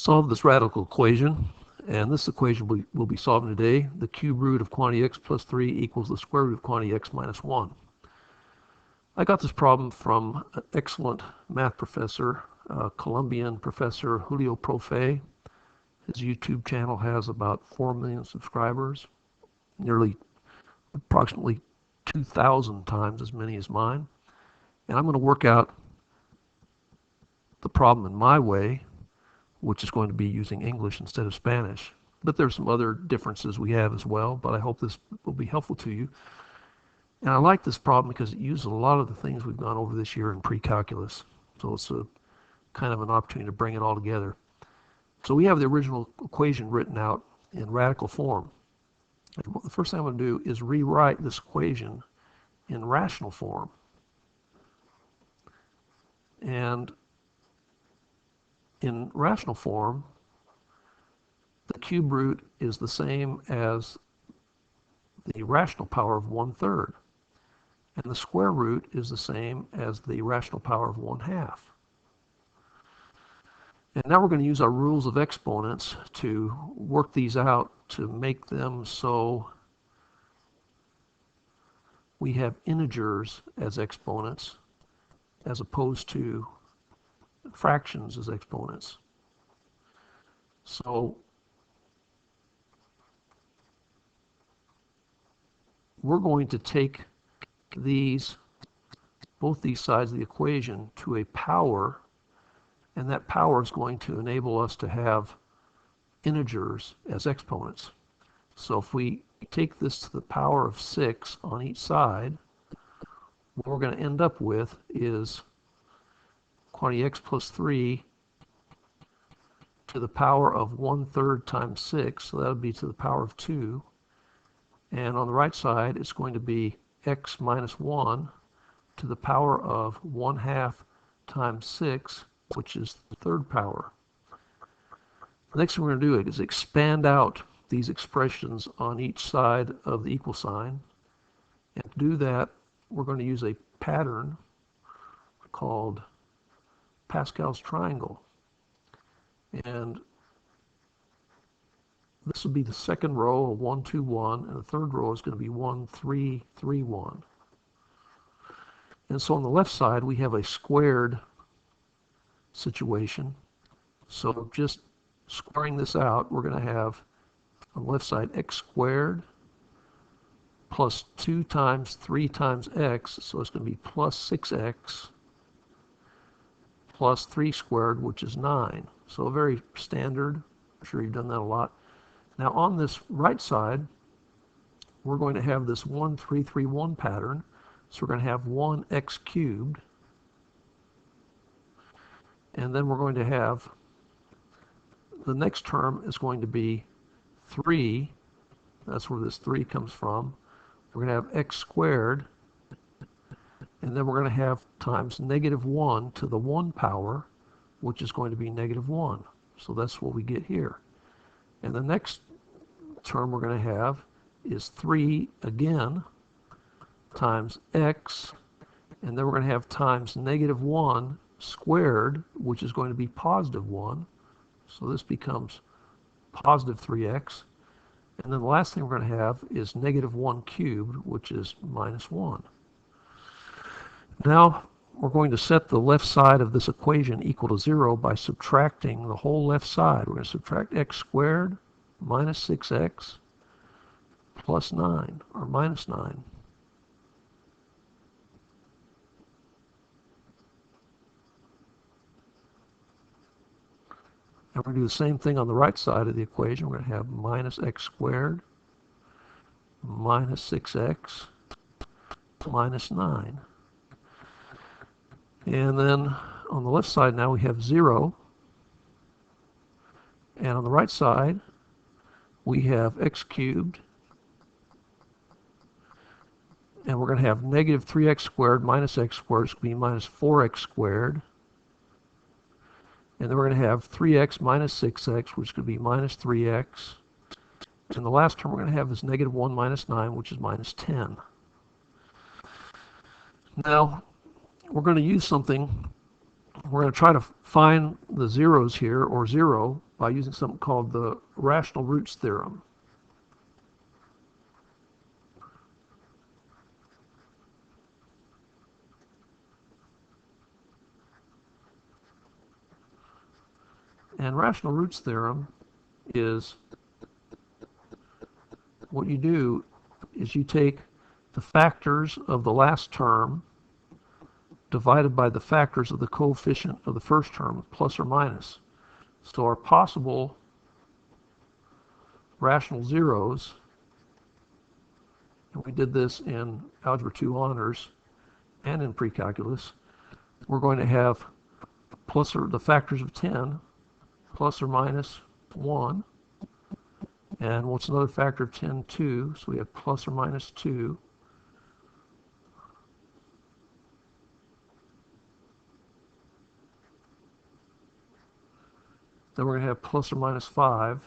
solve this radical equation, and this equation we'll be solving today. The cube root of quantity x plus 3 equals the square root of quantity x minus 1. I got this problem from an excellent math professor, Colombian professor julioprofe. His YouTube channel has about 4 million subscribers, approximately 2,000 times as many as mine. And I'm going to work out the problem in my way, which is going to be using English instead of Spanish. But there's some other differences we have as well, but I hope this will be helpful to you. And I like this problem because it uses a lot of the things we've gone over this year in pre-calculus. So it's a kind of an opportunity to bring it all together. So we have the original equation written out in radical form. And the first thing I'm going to do is rewrite this equation in rational form. And in rational form, the cube root is the same as the rational power of 1/3. And the square root is the same as the rational power of 1/2. And now we're going to use our rules of exponents to work these out to make them so we have integers as exponents as opposed to fractions as exponents. So we're going to take both these sides of the equation to a power, and that power is going to enable us to have integers as exponents. So if we take this to the power of 6 on each side, what we're going to end up with is quantity x plus 3 to the power of 1/3 times 6, so that would be to the power of 2. And on the right side, it's going to be x minus 1 to the power of 1/2 times 6, which is the third power. The next thing we're going to do is expand out these expressions on each side of the equal sign. And to do that, we're going to use a pattern called Pascal's triangle. And this will be the second row of 1, 2, 1, and the third row is going to be 1, 3, 3, 1. And so on the left side, we have a squared situation. So just squaring this out, we're going to have on the left side x squared plus 2 times 3 times x, so it's going to be plus 6x plus 3 squared, which is 9. So very standard. I'm sure you've done that a lot. Now on this right side, we're going to have this 1, 3, 3, 1 pattern. So we're going to have 1x cubed. And then we're going to have, the next term is going to be 3. That's where this 3 comes from. We're going to have x squared. And then we're going to have times -1 to the 1 power, which is going to be -1. So that's what we get here. And the next term we're going to have is 3 again times x, and then we're going to have times -1 squared, which is going to be +1. So this becomes positive 3x. And then the last thing we're going to have is -1 cubed, which is -1. Now we're going to set the left side of this equation equal to 0 by subtracting the whole left side. We're going to subtract x squared minus 6x plus 9, or minus 9. And we're going to do the same thing on the right side of the equation. We're going to have minus x squared minus 6x minus 9. And then on the left side now we have 0. And on the right side we have x cubed. And we're going to have negative 3x squared minus x squared is going to be minus 4x squared. And then we're going to have 3x minus 6x, which is going to be minus 3x. And the last term we're going to have is -1 minus 9, which is minus 10. Now, we're going to use something We're going to try to find the zeros here, or zero, by using something called the rational roots theorem. And rational roots theorem is, what you do is you take the factors of the last term divided by the factors of the coefficient of the first term, plus or minus. So our possible rational zeros, and we did this in Algebra 2 Honors and in Pre-Calculus, we're going to have plus or the factors of 10, plus or minus 1, and what's another factor of 10? 2, so we have plus or minus 2. Then we're going to have plus or minus 5,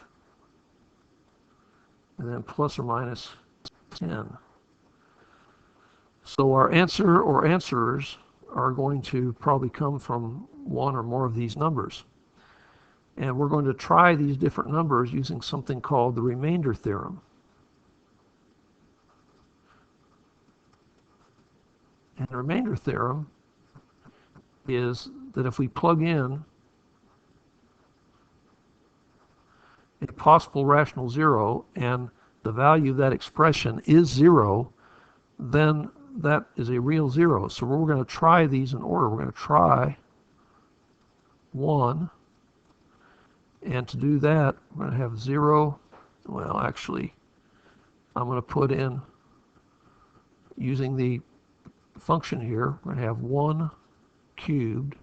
and then plus or minus 10. So our answer or answers are going to probably come from one or more of these numbers. And we're going to try these different numbers using something called the remainder theorem. And the remainder theorem is that if we plug in a possible rational zero and the value of that expression is 0, then that is a real zero. So we're going to try these in order. We're going to try 1, and to do that, we're going to have 0. Well, actually, I'm going to put in, using the function here, we're going to have 1 cubed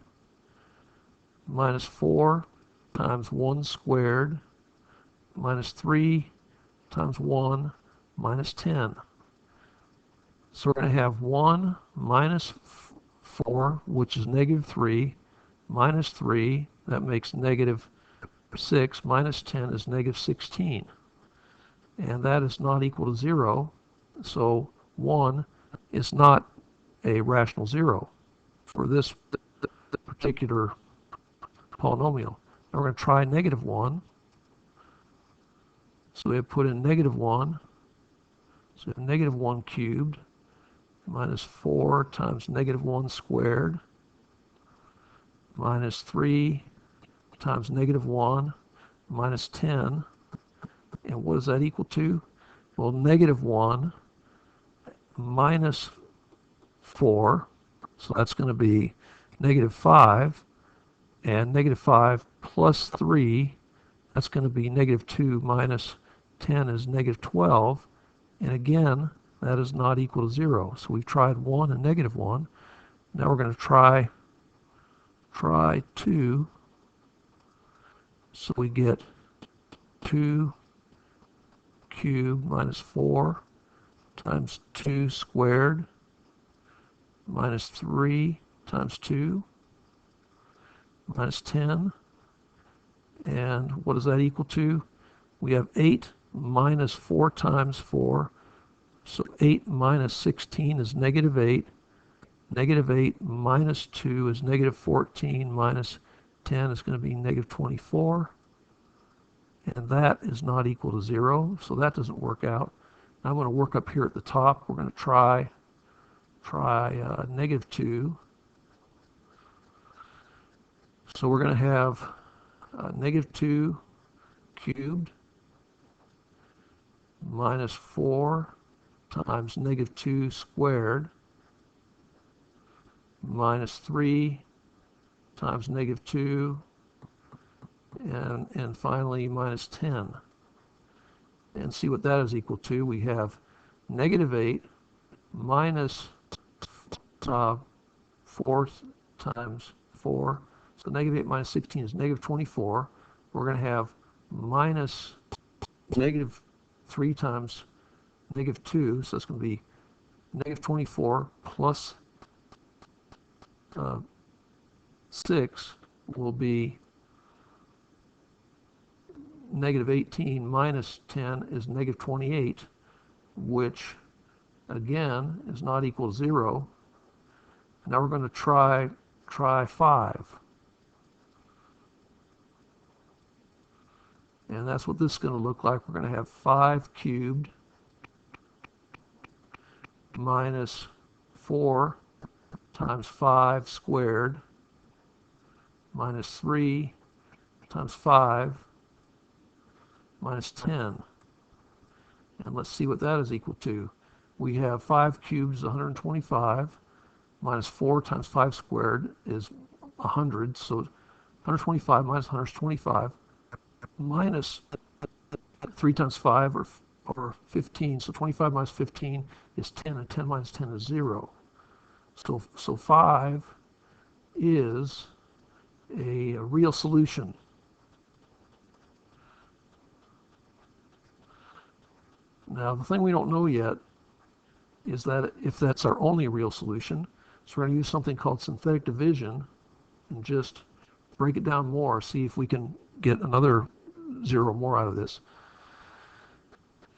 minus 4 times 1 squared minus 3 times 1 minus 10. So we're going to have 1 minus 4, which is negative 3, minus 3, that makes negative 6, minus 10 is negative 16. And that is not equal to 0, so 1 is not a rational zero for this particular polynomial. Now we're going to try negative 1. So we have put in negative 1. So we have negative 1 cubed minus 4 times negative 1 squared minus 3 times negative 1 minus 10. And what is that equal to? Well, negative 1 minus 4, so that's going to be negative 5, and negative 5 plus 3, that's going to be negative 2 minus 10 is negative 12, and again, that is not equal to 0. So we've tried 1 and negative 1. Now we're going to try 2. So we get 2 cubed minus 4 times 2 squared minus 3 times 2 minus 10. And what does that equal to? We have 8 minus 4 times 4. So 8 minus 16 is negative 8. Negative 8 minus 2 is negative 14, minus 10 is going to be negative 24. And that is not equal to 0, so that doesn't work out. Now I'm going to work up here at the top. We're going to try negative 2. So we're going to have negative 2 cubed minus 4 times negative 2 squared minus 3 times negative 2 and finally minus 10. And see what that is equal to. We have negative 8 minus 4 times 4. So negative 8 minus 16 is negative 24. We're going to have minus negative 3 times negative 2. So that's going to be negative 24 plus 6 will be negative 18 minus 10 is negative 28, which again is not equal to 0. Now we're going to try 5. And that's what this is going to look like. We're going to have 5 cubed minus 4 times 5 squared minus 3 times 5 minus 10. And let's see what that is equal to. We have 5 cubed is 125, minus 4 times 5 squared is 100, so 125 minus 125, minus 3 times 5 or 15, so 25 minus 15 is 10, and 10 minus 10 is 0. So 5 is a real solution. Now, the thing we don't know yet is that if that's our only real solution, so we're going to use something called synthetic division and just break it down more, see if we can get another 0 more out of this.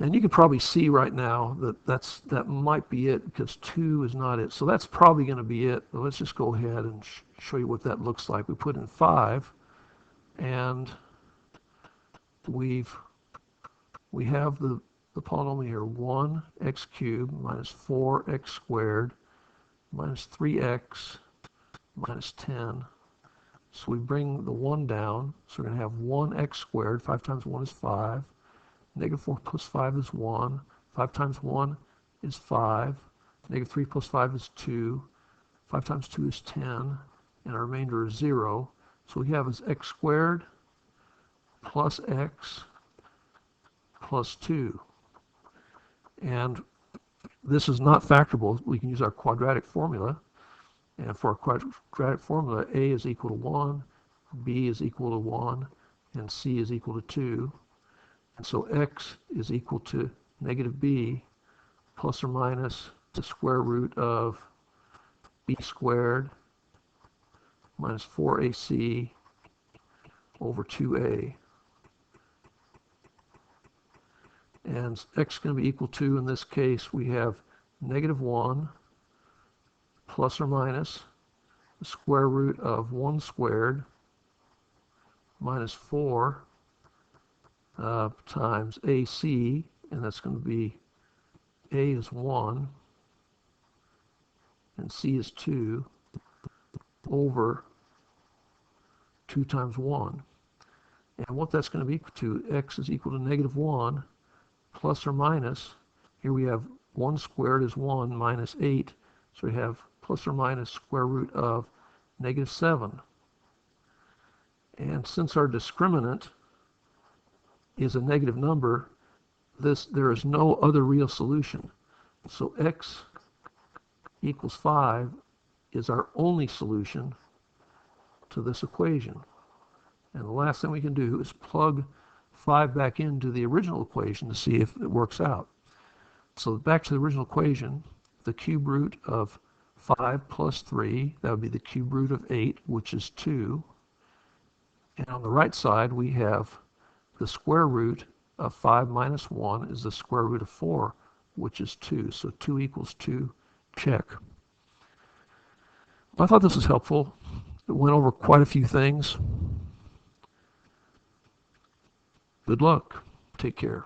And you can probably see right now that that might be it, because 2 is not it. So that's probably going to be it. But let's just go ahead and show you what that looks like. We put in 5, and we have the polynomial here, 1x cubed minus 4x squared minus 3x minus 10. So we bring the 1 down. So we're going to have 1x squared. 5 times 1 is 5. Negative 4 plus 5 is 1. 5 times 1 is 5. Negative 3 plus 5 is 2. 5 times 2 is 10. And our remainder is 0. So we have is x squared plus x plus 2. And this is not factorable. We can use our quadratic formula. And for our quadratic formula, a is equal to 1, b is equal to 1, and c is equal to 2. And so x is equal to negative b plus or minus the square root of b squared minus 4ac over 2a. And x is going to be equal to, in this case, we have negative 1 plus or minus the square root of 1 squared minus 4 times AC, and that's going to be A is 1 and C is 2 over 2 times 1. And what that's going to be equal to, x is equal to negative 1 plus or minus, here we have 1 squared is 1 minus 8, so we have plus or minus square root of negative 7. And since our discriminant is a negative number, there is no other real solution. So x equals 5 is our only solution to this equation. And the last thing we can do is plug 5 back into the original equation to see if it works out. So back to the original equation, the cube root of 5 plus 3, that would be the cube root of 8, which is 2. And on the right side, we have the square root of 5 minus 1 is the square root of 4, which is 2. So 2 equals 2, check. I thought this was helpful. It went over quite a few things. Good luck. Take care.